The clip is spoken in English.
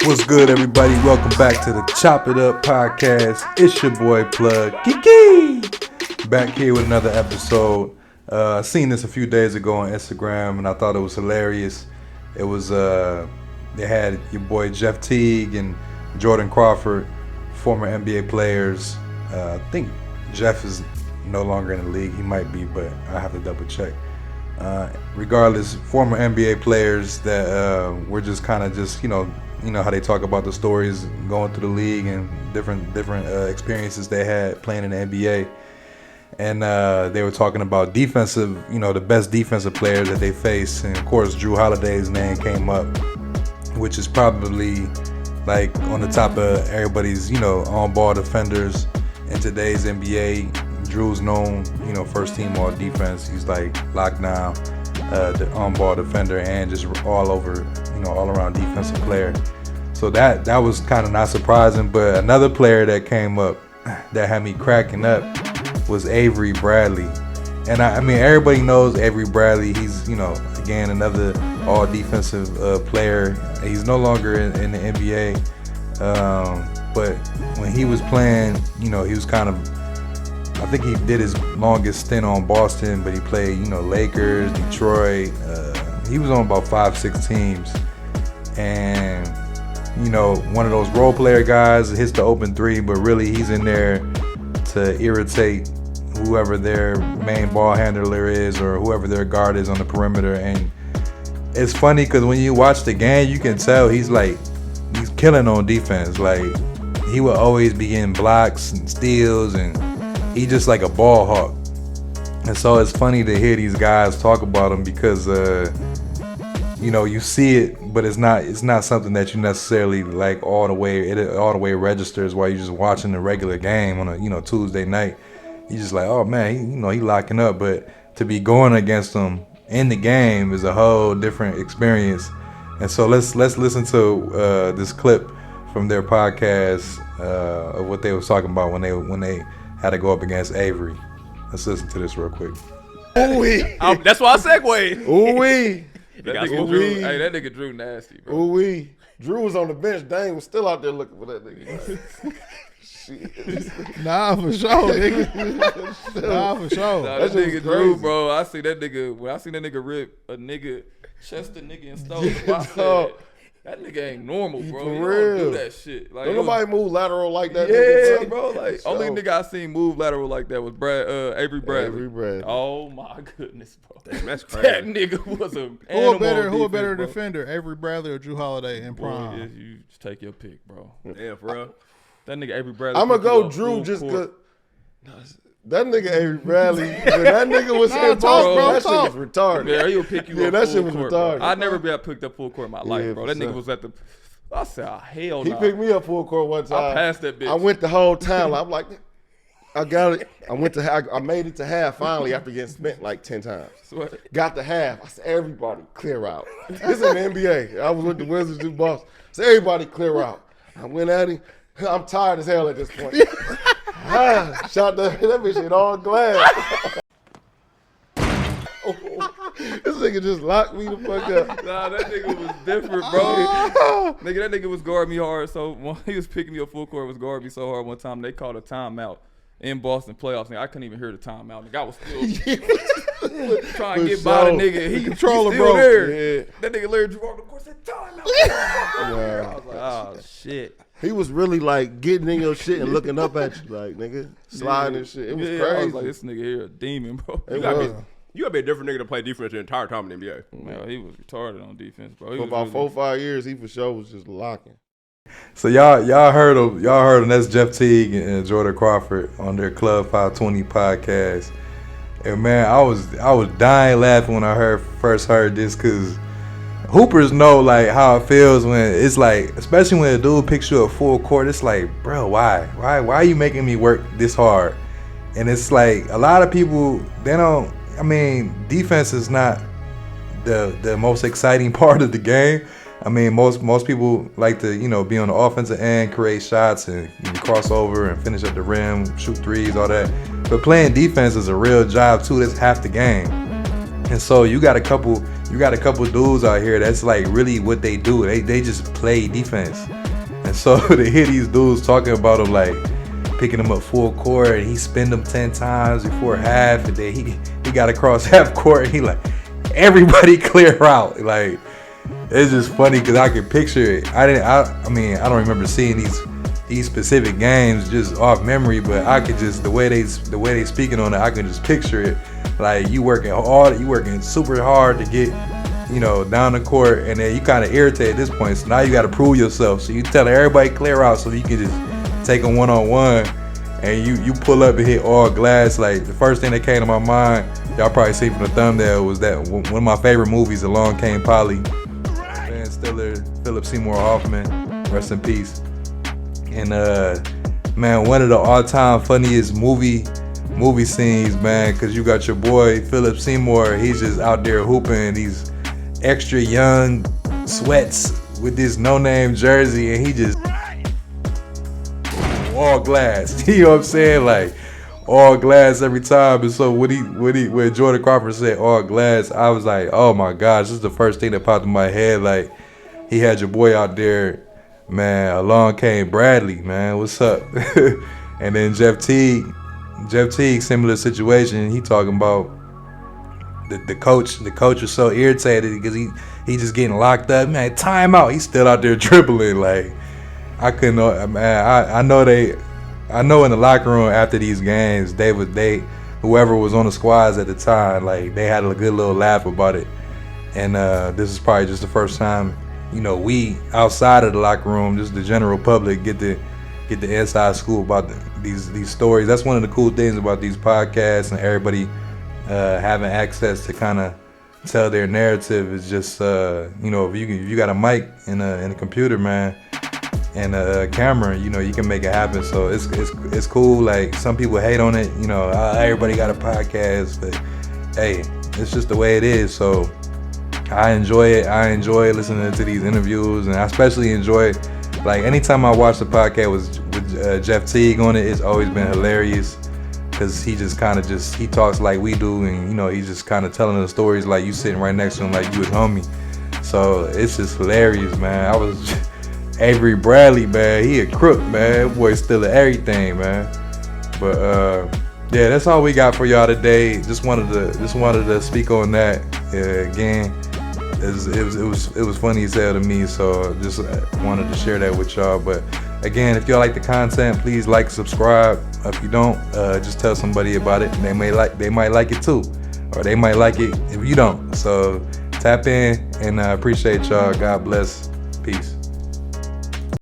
What's good, everybody? Welcome back to the Chop It Up podcast. It's your boy Plug Kiki, back here with another episode. I seen this a few days ago on Instagram, and I thought it was hilarious. It was they had your boy Jeff Teague and Jordan Crawford, former NBA players. I think Jeff is no longer in the league. He might be, but I have to double check. Regardless, former NBA players that were just kind of just you know how they talk about the stories going through the league and different experiences they had playing in the NBA, and they were talking about defensive, the best defensive players that they faced, and of course Drew Holiday's name came up, which is probably like on the top of everybody's on-ball defenders in today's NBA. Drew's known, first team all defense. He's like lockdown, the on-ball defender, and just all over, all around defensive player. So that was kind of not surprising. But another player that came up that had me cracking up was Avery Bradley. And I mean, everybody knows Avery Bradley. He's, again, another all defensive player. He's no longer in the NBA. But when he was playing, he was kind of, I think he did his longest stint on Boston, but he played, Lakers, Detroit. He was on about 5-6 teams. And, one of those role player guys hits the open three, but really he's in there to irritate whoever their main ball handler is or whoever their guard is on the perimeter. And it's funny because when you watch the game, you can tell he's killing on defense. Like, he will always be getting blocks and steals, and he just like a ball hawk. And so it's funny to hear these guys talk about him because you see it, but it's not something that you necessarily like all the way registers while you're just watching the regular game on a Tuesday night. You just like, oh man, he locking up. But to be going against him in the game is a whole different experience. And so let's listen to this clip from their podcast of what they was talking about when they had to go up against Avery. Let's listen to this real quick. Ooh-wee. That's why I segued. Ooh-wee. That nigga Drew nasty, bro. Ooh-wee. Drew was on the bench. Dang was still out there looking for that nigga. Shit. Nah, for sure, nigga. Nah, for sure. Nah, that nigga Drew, bro. I see that nigga. When I seen that nigga rip a nigga, chest a nigga and stole him, I said, that nigga ain't normal, bro. For he real. Don't do that shit. Like, don't nobody move lateral like that. Yeah, bro. Like, only nigga I seen move lateral like that was Avery Bradley. Avery Bradley. Oh my goodness, bro. Damn, that's crazy. That nigga was Who a better defender, Avery Bradley or Drew Holiday in prime? Boy, you just take your pick, bro. Yeah, for real. That nigga Avery Bradley. I'm gonna go Drew just cause that nigga Avery Bradley. When that nigga was in Boston, that shit was retarded. Yeah, he'll pick you up. Yeah, that shit full was court, retarded. I never got picked up full court in my life, Yeah, bro. That for nigga sure. was at the. I said, hell He no. picked me up full court one time. I passed that bitch. I went the whole time. I'm like, I got it. I made it to half finally after getting spent like 10 times. Swear. Got to half. I said, everybody clear out. This is in the NBA. I was with the Wizards in Boston. So everybody clear out. I went at him. I'm tired as hell at this point. Shot that bitch in all glass. This nigga just locked me the fuck up. Nah, that nigga was different, bro. That nigga was guarding me hard. So when he was picking me up full court, was guarding me so hard one time. They called a timeout in Boston playoffs. Nigga, I couldn't even hear the timeout. Nigga, I was still trying to get by the nigga. He controller, bro. There. Yeah. That nigga Larry Drew on the court said timeout. I was like, oh shit. He was really like getting in your shit and looking up at you, like nigga sliding and shit. It was crazy. I was like, this nigga here a demon, bro. You gotta be a different nigga to play defense the entire time in the NBA. Man, he was retarded on defense, bro. For about 4-5 years, he for sure was just locking. So y'all heard him. That's Jeff Teague and Jordan Crawford on their Club 520 podcast. And man, I was dying laughing when I first heard this, because hoopers know like how it feels when it's like, especially when a dude picks you up full court. It's like, bro, why are you making me work this hard? And it's like a lot of people, they don't. I mean, defense is not the most exciting part of the game. I mean, most people like to, be on the offensive end, create shots and cross over and finish at the rim, shoot threes, all that. But playing defense is a real job too. That's half the game. And so you got a couple you got a couple dudes out here that's like really what they do. They just play defense. And so to hear these dudes talking about him, like picking him up full court, and he spin them 10 times before half, and then he got across half court, and he like, everybody clear out. Like, it's just funny because I can picture it. I mean, I don't remember seeing these specific games just off memory, but I could just, the way they speaking on it, I can just picture it. Like, you working super hard to get, down the court, and then you kind of irritated at this point. So now you got to prove yourself. So you tell everybody clear out so you can just take them one-on-one, and you pull up and hit all glass. Like, the first thing that came to my mind, y'all probably see from the thumbnail, was that one of my favorite movies, Along Came Polly. Ben Stiller, Philip Seymour Hoffman, rest in peace. And man, one of the all-time funniest movie scenes, man, because you got your boy Philip Seymour. He's just out there hooping. He's extra young, sweats with this no-name jersey, and he just all glass. You know what I'm saying? Like, all glass every time. And so when Jordan Crawford said all glass, I was like, oh my gosh, this is the first thing that popped in my head. Like, he had your boy out there, man. Along came Bradley, man. What's up? And then Jeff Teague, similar situation. He talking about the coach. The coach was so irritated because he just getting locked up. Man, timeout. He's still out there dribbling. Like, I couldn't. Man, I know in the locker room after these games, whoever was on the squads at the time, like, they had a good little laugh about it. And this is probably just the first time, we outside of the locker room, just the general public, get the inside scoop about these stories. That's one of the cool things about these podcasts and everybody having access to kind of tell their narrative. Is just if you got a mic and a computer, man, and a camera, you can make it happen. So it's cool. Like, some people hate on it, everybody got a podcast, but hey, it's just the way it is. So I enjoy it. I enjoy listening to these interviews, and I especially enjoy, like, anytime I watch the podcast with Jeff Teague on it, it's always been hilarious, because he just kind of he talks like we do, and he's just kind of telling the stories like you sitting right next to him, like you his homie. So it's just hilarious, man. I was Avery Bradley, man. He a crook, man. Boy, still everything, man. But yeah, that's all we got for y'all today. Just wanted to speak on that again. It was funny as hell to me, so just wanted to share that with y'all. But again, if y'all like the content, please like, subscribe. If you don't, just tell somebody about it. They might like it too, or they might like it if you don't. So tap in, and I appreciate y'all. God bless. Peace.